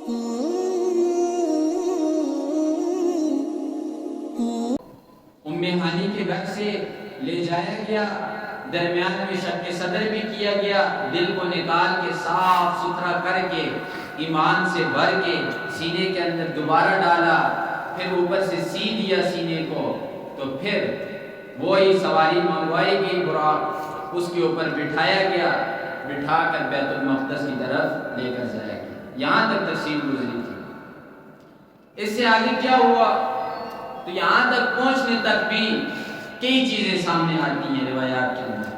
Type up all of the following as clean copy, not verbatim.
ام ہانی کے گھر سے لے جایا گیا، درمیان میں شق صدر بھی کیا گیا، دل کو نکال کے صاف ستھرا کر کے ایمان سے بھر کے سینے کے اندر دوبارہ ڈالا، پھر اوپر سے سی دیا سینے کو، تو پھر وہی سواری منگوائی گئی براق، اس کے اوپر بٹھایا گیا، بٹھا کر بیت المقدس کی طرف لے کر جایا گیا۔ یہاں تک تفصیل گزری تھی۔ اس سے آگے کیا ہوا تو یہاں تک پہنچنے تک بھی کئی چیزیں سامنے آتی ہیں روایات کے اندر۔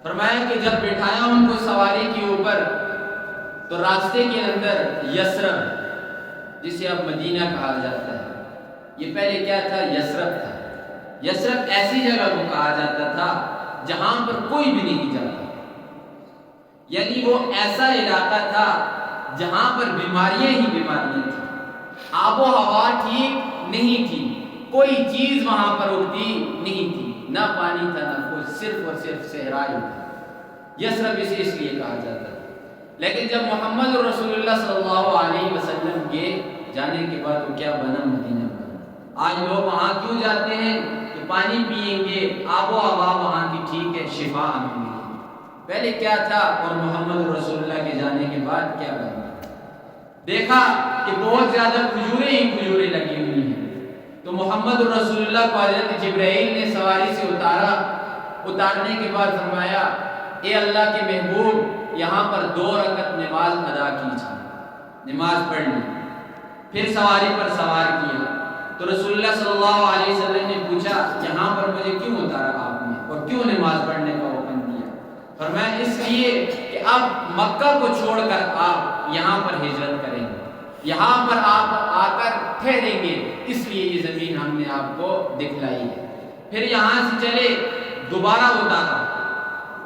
فرمایا کہ جب بٹھایا ان کو سواری کے اوپر تو راستے کے اندر یثرب، جسے اب مدینہ کہا جاتا ہے، یہ پہلے کیا تھا؟ یثرب تھا۔ یثرب ایسی جگہ کو کہا جاتا تھا جہاں پر کوئی بھی نہیں جاتا، یعنی وہ ایسا علاقہ تھا جہاں پر بیماریاں ہی بیماریاں تھیں، آب و ہوا ٹھیک نہیں تھی، کوئی چیز وہاں پر اگتی نہیں تھی، نہ پانی تھا نہ کچھ، صرف اور صرف صحرا ہی تھا۔ یثرب اسے اس لیے کہا جاتا تھا۔ لیکن جب محمد رسول اللہ صلی اللہ علیہ وسلم کے جانے کے بعد وہ کیا بنا؟ مدینہ بنا۔ آج لوگ وہاں کیوں جاتے ہیں؟ کہ پانی پئیں گے، آب و ہوا وہاں کی ٹھیک ہے، شفا ہمیں ملے گی۔ پہلے کیا تھا اور محمد رسول اللہ کے جانے کے بعد کیا بنا؟ دیکھا کہ بہت زیادہ کھجوریں ہی کھجوریں لگی ہوئی ہیں، تو محمد رسول اللہ کو حضرت جبرائیل نے سواری سے اتارا، اتارنے کے بعد فرمایا اے اللہ کے محبوب یہاں پر 2 رکعت نماز ادا کیجیے، نماز پڑھ لی۔ پھر سواری پر سوار کیا تو رسول اللہ صلی اللہ علیہ وسلم نے پوچھا یہاں پر مجھے کیوں اتارا آپ نے اور کیوں نماز پڑھنے کا حکم دیا؟ فرمایا اس لیے کہ اب مکہ کو چھوڑ کر آپ یہاں پر ہجرت کریں گے، یہاں پر آپ آ کر ٹھہریں گے، اس لیے یہ زمین ہم نے آپ کو دکھلائی ہے۔ پھر یہاں سے چلے، دوبارہ اتارا،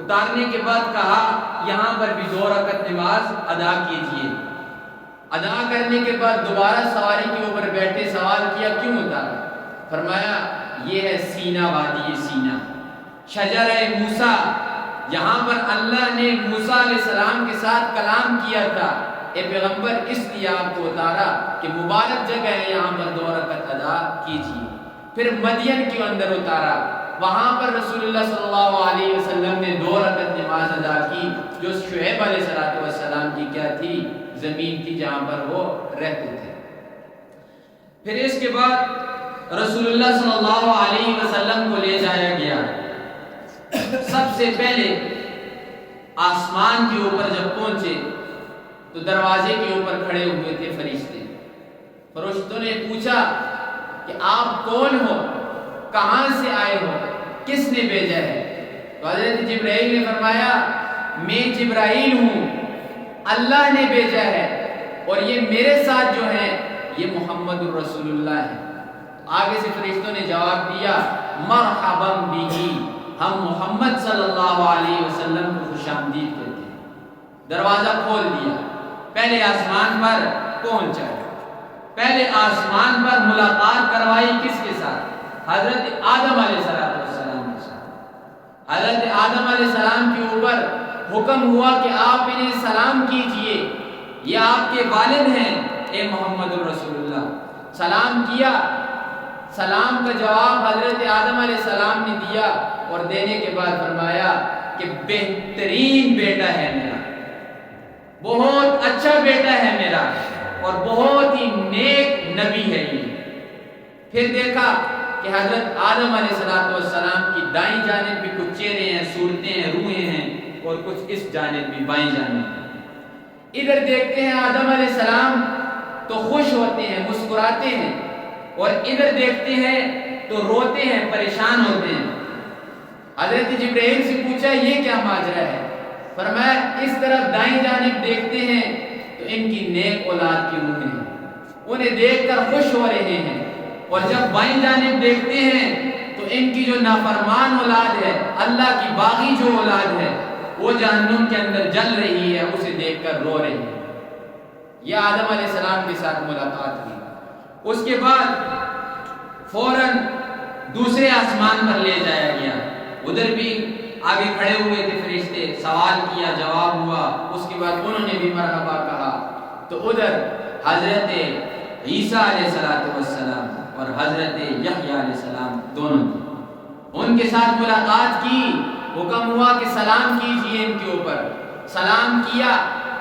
اتارنے کے بعد کہا یہاں پر بھی 2 رکعت نماز ادا کیجیے۔ ادا کرنے کے بعد دوبارہ سواری کے اوپر بیٹھے، سوال کیا کیوں اتارا؟ فرمایا یہ ہے سینا وادی سینا، شجرہ موسیٰ، یہاں پر اللہ نے موسیٰ علیہ السلام کے ساتھ کلام کیا تھا، اے پیغمبر اس لیے آپ کو اتارا کہ مبارک جگہ ہے، یہاں پر 2 رکعت ادا کیجیے۔ پھر مدین کے اندر اتارا، وہاں پر رسول اللہ صلی اللہ علیہ وسلم نے 2 رکعت نماز ادا کی، جو شعیب علیہ السلام کی کیا تھی؟ زمین تھی جہاں پر وہ رہتے تھے۔ پھر اس کے بعد رسول اللہ صلی اللہ علیہ وسلم کو لے جایا گیا۔ سب سے پہلے آسمان کے اوپر جب پہنچے تو دروازے کے اوپر کھڑے ہوئے تھے فرشتے۔ فرشتوں نے پوچھا کہ آپ کون ہو، کہاں سے آئے ہو، کس نے بھیجا ہے؟ تو حضرت جبرائیل نے فرمایا میں جبرائیل ہوں، اللہ نے بھیجا ہے، اور یہ میرے ساتھ جو ہے یہ محمد رسول اللہ ہے۔ آگے سے فرشتوں نے جواب دیا مرحبا بہ، ہم محمد صلی اللہ علیہ وسلم کو خوش آمدید کہتے ہیں۔ دروازہ کھول دیا، پہلے آسمان پر پہنچا، پہلے آسمان پر ملاقات کروائی کس کے ساتھ؟ حضرت آدم علیہ السلام کے ساتھ۔ حضرت آدم علیہ السلام کے اوپر حکم ہوا کہ آپ انہیں سلام کیجئے، یہ آپ کے والد ہیں اے محمد رسول اللہ۔ سلام کیا، سلام کا جواب حضرت آدم علیہ السلام نے دیا، اور دینے کے بعد فرمایا کہ بہترین بیٹا ہے میرا، بہت اچھا بیٹا ہے میرا، اور بہت ہی نیک نبی ہے یہ۔ پھر دیکھا کہ حضرت آدم علیہ السلام کی دائیں جانب بھی کچھ چہرے ہیں، صورتیں ہیں، روحیں ہیں، اور کچھ اس جانب بھی بائیں جانب ہیں۔ ادھر دیکھتے ہیں آدم علیہ السلام تو خوش ہوتے ہیں، مسکراتے ہیں، اور ادھر دیکھتے ہیں تو روتے ہیں، پریشان ہوتے ہیں۔ حضرت جبرائیل سے پوچھا یہ کیا ماجرا ہے؟ فرمایا اس طرف دائیں جانب دیکھتے ہیں تو ان کی نیک اولاد کی روحیں ہیں، انہیں دیکھ کر خوش ہو رہے ہیں، اور جب بائیں جانب دیکھتے ہیں تو ان کی جو نافرمان اولاد ہے، اللہ کی باغی جو اولاد ہے، وہ جہنم کے اندر جل رہی ہے، اسے دیکھ کر رو رہی ہے۔ یہ آدم علیہ السلام کے ساتھ ملاقات ہوئی۔ اس کے بعد فوراً دوسرے آسمان پر لے جایا گیا، ادھر بھی آگے کھڑے ہوئے تھے فرشتے، سوال کیا، جواب ہوا، اس کے بعد انہوں نے بھی مرحبا کہا، تو ادھر حضرت عیسیٰ علیہ السلام اور حضرت یحییٰ علیہ السلام دونوں تھے۔ ان کے ساتھ ملاقات کی، حکم ہوا کہ سلام کیجیے ان کے اوپر۔ سلام کیا،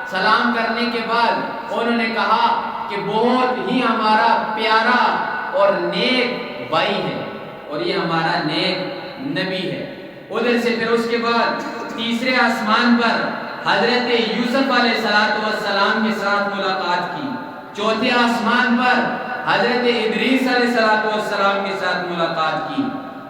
سلام کرنے کے بعد انہوں نے کہا کہ بہت ہی ہمارا پیارا اور نیک بھائی ہے اور یہ ہمارا نیک نبی ہے۔ ادھر سے پھر اس کے بعد تیسرے آسمان پر حضرت یوسف علیہ السلام کے ساتھ ملاقات کی، چوتھے آسمان پر حضرت ادریس علیہ السلام کے ساتھ ملاقات کی،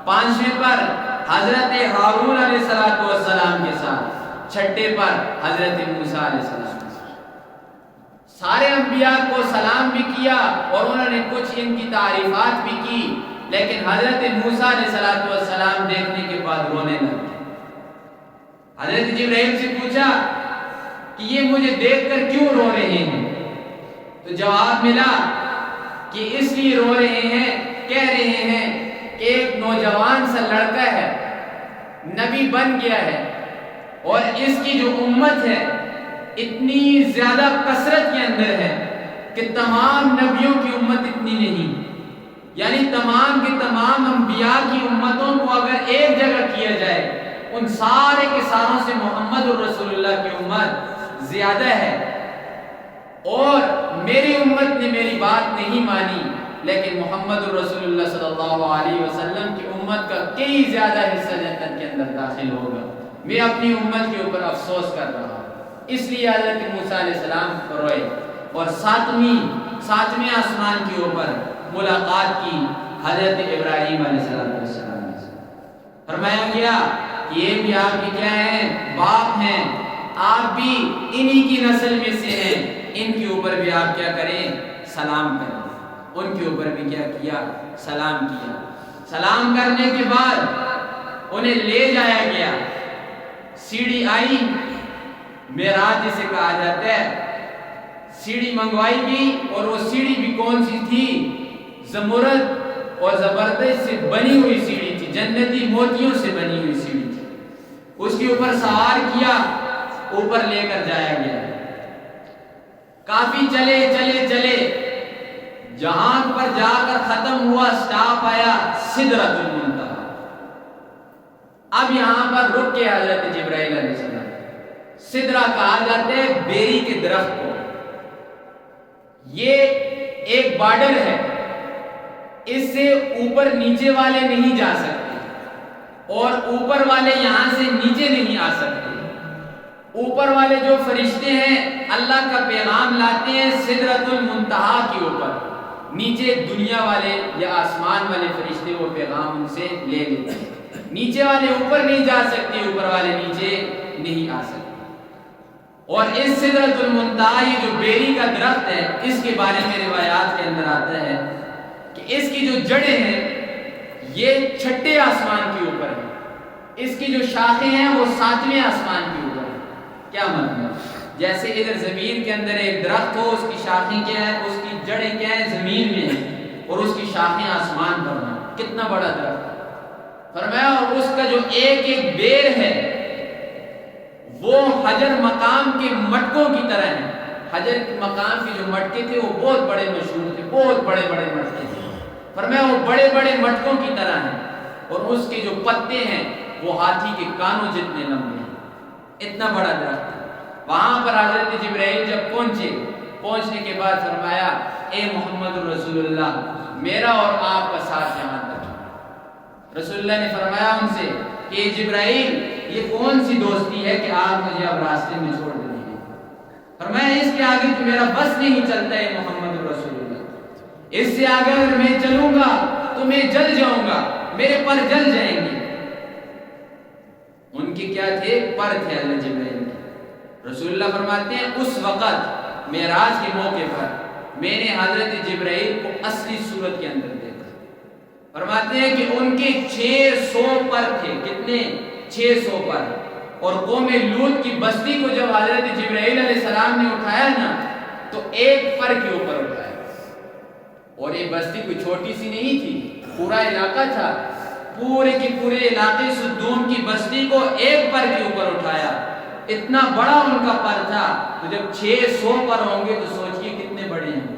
پانچویں پر حضرت ہارون علیہ السلام کے ساتھ، چھٹے پر حضرت موسیٰ علیہ السلام کے ساتھ۔ سارے انبیاء کو سلام بھی کیا اور انہوں نے کچھ ان کی تعریفات بھی کی، لیکن حضرت موسیٰ علیہ السلام دیکھنے کے بعد رونے لگے۔ حضرت جبرائیل سے پوچھا کہ یہ مجھے دیکھ کر کیوں رو رہے ہیں؟ تو جواب ملا کہ اس لیے رو رہے ہیں، کہہ رہے ہیں کہ ایک نوجوان سا لڑکا ہے، نبی بن گیا ہے اور اس کی جو امت ہے اتنی زیادہ کثرت کے اندر ہے کہ تمام نبیوں کی امت اتنی نہیں، یعنی تمام کے تمام انبیاء کی امتوں کو اگر ایک جگہ کیا جائے ان سارے کے ساروں سے محمد الرسول اللہ کی امت زیادہ ہے، اور میری امت نے میری بات نہیں مانی، لیکن محمد الرسول اللہ صلی اللہ علیہ وسلم کی امت کا کئی زیادہ حصہ جنت کے اندر داخل ہوگا۔ میں اپنی امت کے اوپر افسوس کر رہا ہوں، اس لیے حضرت موسیٰ علیہ السلام روئے اور ساتویں آسمان کے اوپر ملاقات کی حضرت ابراہیم علیہ السلام سے۔ فرمایا گیا کہ یہ بھی آپ کے کیا ہیں؟ باپ ہیں، آپ بھی انہی کی نسل میں سے ہیں، ان کے اوپر بھی آپ کیا کریں؟ سلام کریں۔ ان کے اوپر بھی کیا کیا؟ سلام کیا۔ سلام کرنے کے بعد انہیں لے جایا گیا، سیڑھی آئی، معراج جسے کہا جاتا ہے، سیڑھی منگوائی گئی، اور وہ سیڑھی بھی کون سی تھی؟ زمرد اور زبردست سے بنی ہوئی سیڑھی تھی، جنتی موتیوں سے بنی ہوئی سیڑھی تھی۔ اس کے اوپر سوار کیا، اوپر لے کر جایا گیا۔ کافی چلے جہاں پر جا کر ختم ہوا، سٹاپ آیا سدرۃ المنتہا۔ اب یہاں پر رک کے حضرت جبرائیل علیہ السلام، سدرہ کہا جاتا ہے بیری کے درخت کو، یہ ایک بارڈر ہے، اس سے اوپر نیچے والے نہیں جا سکتے اور اوپر والے یہاں سے نیچے نہیں آ سکتے۔ اوپر والے جو فرشتے ہیں اللہ کا پیغام لاتے ہیں سدرۃ المنتہا کے اوپر، نیچے دنیا والے یا آسمان والے فرشتے وہ پیغام ان سے لے لیتے ہیں۔ نیچے والے اوپر نہیں جا سکتے، اوپر والے نیچے نہیں آ سکتے۔ اور اس سدرۃ المنتہا، یہ جو بیری کا درخت ہے، اس کے بارے میں روایات کے اندر آتا ہے کہ اس کی جو جڑیں ہیں یہ چھٹے آسمان کے اوپر ہے، اس کی جو شاخیں ہیں وہ ساتویں آسمان کے اوپر ہے۔ کیا مطلب؟ جیسے ادھر زمین کے اندر ایک درخت ہو، اس کی شاخیں کیا ہے، اس کی جڑیں کیا ہے، زمین میں ہیں، اور اس کی شاخیں آسمان پر ہیں۔ کتنا بڑا درخت ہے! فرمایا اور اس کا جو ایک ایک بیر ہے وہ حجر مقام کے مٹکوں کی طرح ہے۔ حجر مقام کے جو مٹکے تھے وہ بہت بڑے مشہور تھے، بہت بڑے بڑے مٹکے تھے۔ فرمایا وہ بڑے بڑے مٹکوں کی طرح ہیں، اور اس کے جو پتے ہیں وہ ہاتھی کے کانوں جتنے لمبے ہیں۔ اتنا بڑا درخت ہے۔ وہاں پر حضرت جبرائیل جب پہنچنے کے بعد فرمایا اے محمد الرسول اللہ، میرا اور آپ کا ساتھ یہاں تک۔ رسول اللہ نے فرمایا ان سے کہ جبرائیل، یہ کون سی دوستی ہے کہ آپ مجھے اب راستے میں چھوڑ دیجیے؟ فرمایا اس کے آگے تو میرا بس نہیں چلتا ہے محمد الرسول اللہ، اس سے آگے اگر میں چلوں گا تو میں جل جاؤں گا، میرے پر جل جائیں گے۔ ان کے کیا تھے؟ پر تھے حضرت جبرائیل کے۔ رسول اللہ فرماتے ہیں اس وقت معراج کے موقع پر میں نے حضرت جبرائیل کو اصلی صورت کے اندر دیکھا۔ فرماتے ہیں کہ ان کے 600 پر تھے۔ کتنے؟ 600 پر۔ اور قوم لوط کی بستی کو جب حضرت جبرائیل علیہ السلام نے اٹھایا نا تو ایک پر کے اوپر اٹھایا، اور یہ بستی کوئی چھوٹی سی نہیں تھی، پورا علاقہ تھا، پورے کے پورے علاقے سدوم کی بستی کو ایک پر کے اوپر اٹھایا۔ اتنا بڑا ان کا پر تھا، تو جب 600 پر ہوں گے تو سوچئے کتنے بڑے ہیں۔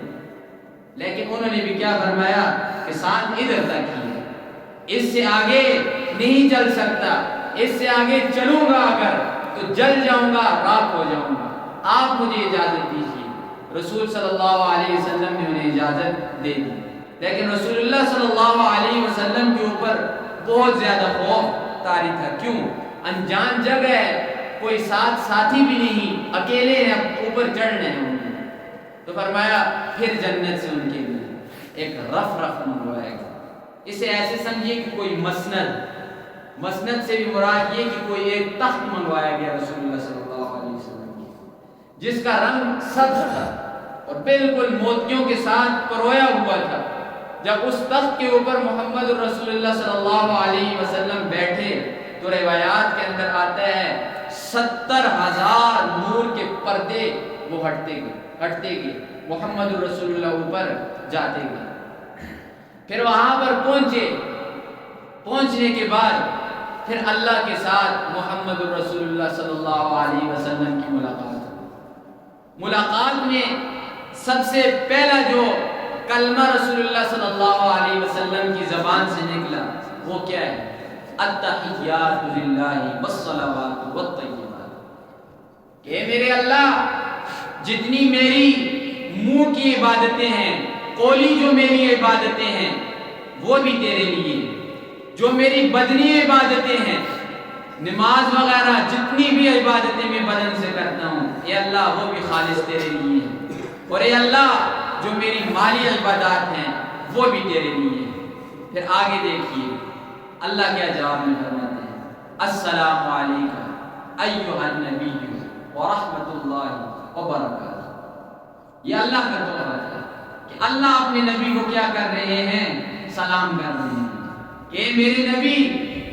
انہوں نے بھی کیا فرمایا کہ ساتھ ادھر تک ہی ہے، اس سے آگے نہیں چل سکتا، اس سے آگے چلوں گا اگر تو جل جاؤں گا، راکھ ہو جاؤں گا، آپ مجھے اجازت دیجیے۔ رسول صلی اللہ علیہ وسلم نے انہیں اجازت دے دی، لیکن رسول اللہ صلی اللہ علیہ وسلم کے اوپر بہت زیادہ خوف طاری تھا۔ کیوں؟ انجان جگہ ہے، کوئی ساتھی بھی نہیں، اکیلے ہیں، اوپر چڑھنے ہیں۔ تو فرمایا پھر جنت سے ان کے لیے ایک رف منگوائے گا۔ اسے ایسے سمجھیے کہ کوئی مسند سے بھی مراد یہ کہ کوئی ایک تخت منگوایا گیا رسول اللہ صلی اللہ علیہ وسلم کی، جس کا رنگ سبز تھا اور بالکل موتیوں کے ساتھ پرویا ہوا تھا۔ جب اس تخت کے اوپر محمد رسول اللہ صلی اللہ علیہ وسلم بیٹھے تو روایات کے اندر آتا ہے 70,000 نور کے پردے وہ ہٹتے گئے، محمد رسول اللہ اوپر جاتے گئے۔ پھر وہاں پر پہنچنے کے بعد پھر اللہ کے ساتھ محمد رسول اللہ صلی اللہ علیہ وسلم کی ملاقات میں سب سے پہلا جو کلمہ رسول اللہ صلی اللہ علیہ وسلم کی زبان سے نکلا وہ کیا ہے؟ التحیات للہ والصلوات والطیبات، کہ میرے اللہ جتنی میری منہ کی عبادتیں ہیں، قولی جو میری عبادتیں ہیں وہ بھی تیرے لیے، جو میری بدنی عبادتیں ہیں، نماز وغیرہ جتنی بھی عبادتیں میں بدن سے کرتا ہوں، اے اللہ وہ بھی خالص تیرے لیے ہیں، اور اے اللہ جو میری مالی عبادات ہیں وہ بھی تیرے لیے ہیں۔ پھر آگے دیکھیے اللہ کیا جواب میں فرماتے ہیں، السلام علیکم ایھا النبی ورحمۃ اللہ وبرکاتہ۔ یہ اللہ کا تحفہ ہے کہ اللہ اپنے نبی کو کیا کر رہے ہیں؟ سلام کر رہے ہیں کہ میرے نبی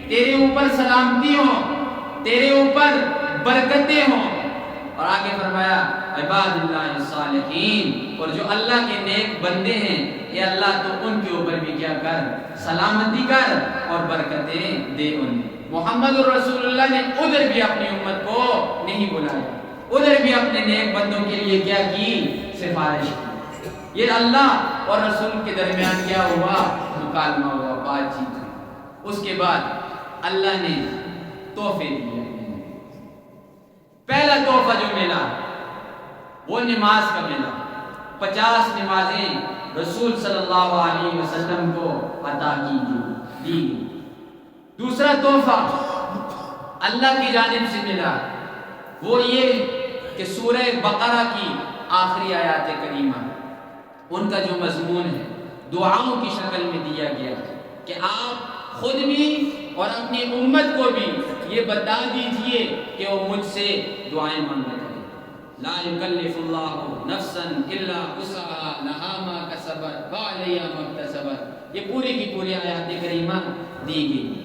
تیرے اوپر سلامتی ہو، تیرے اوپر برکتیں ہوں۔ اور آگے فرمایا عباد اللہ الصالحین، اور جو اللہ کے نیک بندے ہیں اے اللہ تو ان کے اوپر بھی کیا کر؟ سلامتی کر اور برکتیں دے انہیں۔ محمد رسول اللہ نے ادھر بھی اپنی امت کو نہیں بلایا، ادھر بھی اپنے نیک بندوں کے لیے کیا کی؟ سفارش کی۔ یہ اللہ اور رسول کے درمیان کیا ہوا؟ مکالمہ ہوا، بات چیت ہوئی۔ اس کے بعد اللہ نے تحفے دیے۔ پہلا تحفہ جو ملا وہ نماز کا ملا، 50 نمازیں رسول صلی اللہ علیہ وسلم کو عطا کی دی۔ دوسرا تحفہ اللہ کی جانب سے ملا وہ یہ کہ سورہ بقرہ کی آخری آیات کریمہ ان کا جو مضمون ہے دعاؤں کی شکل میں دیا گیا کہ آپ خود بھی اور اپنی امت کو بھی یہ بتا دیجئے کہ وہ مجھ سے دعائیں مانگا کریں۔ لا یکلف اللہ نفسا الا وسعها لها ما کسبت وعلیہا ما اکتسبت، یہ پوری کی پوری آیات کریمہ دی گئی۔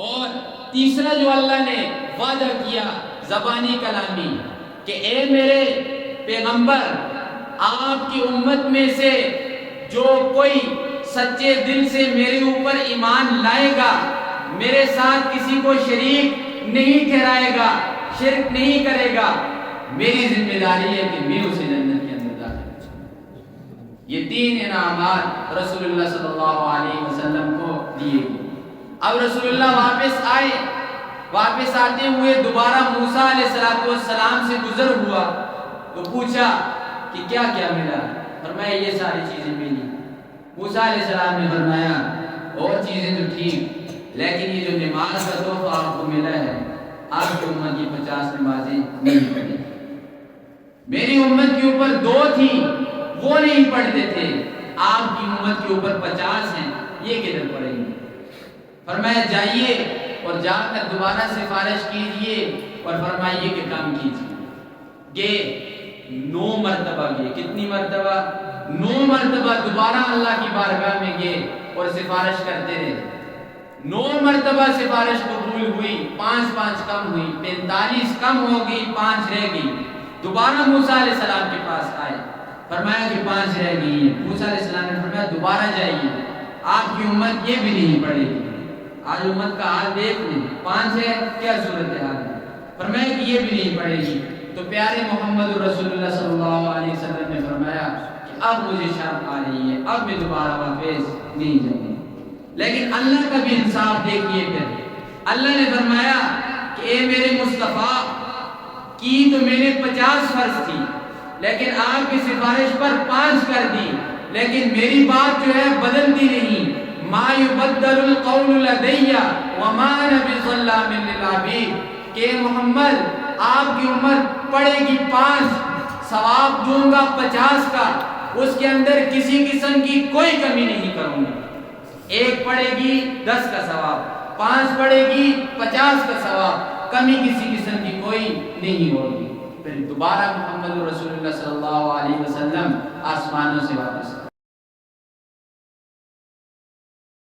اور تیسرا جو اللہ نے وعدہ کیا زبانی کلامی کہ اے میرے پیغمبر آپ کی امت میں سے جو کوئی سچے دل سے میرے اوپر ایمان لائے گا، میرے ساتھ کسی کو شریک نہیں ٹھہرائے گا، شرک نہیں کرے گا، میری ذمہ داری ہے کہ میں اسے جنت کے اندر داخل کروں۔ یہ 3 انعامات رسول اللہ صلی اللہ علیہ وسلم کو دیے گئے۔ اب رسول اللہ واپس آتے ہوئے دوبارہ موسیٰ علیہ السلام سے گزر ہوا تو پوچھا کہ کیا کیا ملا؟ فرمایا یہ ساری چیزیں ملی۔ موسیٰ علیہ السلام نے فرمایا اور چیزیں تو ٹھیک، لیکن یہ جو نماز کا تحفہ آپ کو ملا ہے، آپ کی امت کی 50 نمازیں نہیں پڑھی، میری امت کے اوپر 2 تھی وہ نہیں پڑھتے تھے، آپ کی امت کے اوپر 50 ہیں، یہ کدھر پڑھیں گے؟ فرمایا جائیے اور جا کر دوبارہ سفارش کیجئے اور فرمائیے کہ کام کیجئے۔ گئے 9 مرتبہ گئے، کتنی مرتبہ؟ 9 مرتبہ دوبارہ اللہ کی بارگاہ میں گئے اور سفارش کرتے رہے۔ 9 مرتبہ سفارش قبول ہوئی، 5 کم ہوئی، 45 کم ہو گئی، 5 رہ گئی۔ دوبارہ موسیٰ علیہ السلام کے پاس آئے، فرمایا کہ 5 رہ گئی ہیں۔ موسیٰ علیہ السلام نے فرمایا دوبارہ جائیے، آپ کی امت یہ بھی نہیں پڑھے گی۔ آج امت کا حال دیکھ لیں، 5 ہے کیا صورتحال ہے؟ فرمایا کہ یہ بھی نہیں پڑھے گی۔ تو پیارے محمد رسول اللہ صلی اللہ علیہ وسلم نے فرمایا کہ اب مجھے شرم آ رہی ہے، اب میں دوبارہ واپس نہیں جاؤں گا۔ لیکن اللہ کا بھی انصاف دیکھیے، پھر اللہ نے فرمایا کہ اے میرے مصطفیٰ، کی تو میں نے 50 فرض تھی، لیکن آپ کی سفارش پر 5 کر دی، لیکن میری بات جو ہے بدلتی نہیں۔ ما یبدل القول لدی وما انا بظلام للعبید، کہ محمد آپ کی امت پڑے گی 5، ثواب دوں گا 50 کا، اس کے اندر کسی قسم کی کوئی کمی نہیں کروں گا۔ 1 پڑے گی 10 کا ثواب، 5 پڑے گی 50 کا ثواب، کمی کسی قسم کی کوئی نہیں ہوگی۔ پھر دوبارہ محمد رسول اللہ صلی اللہ علیہ وسلم آسمانوں سے واپس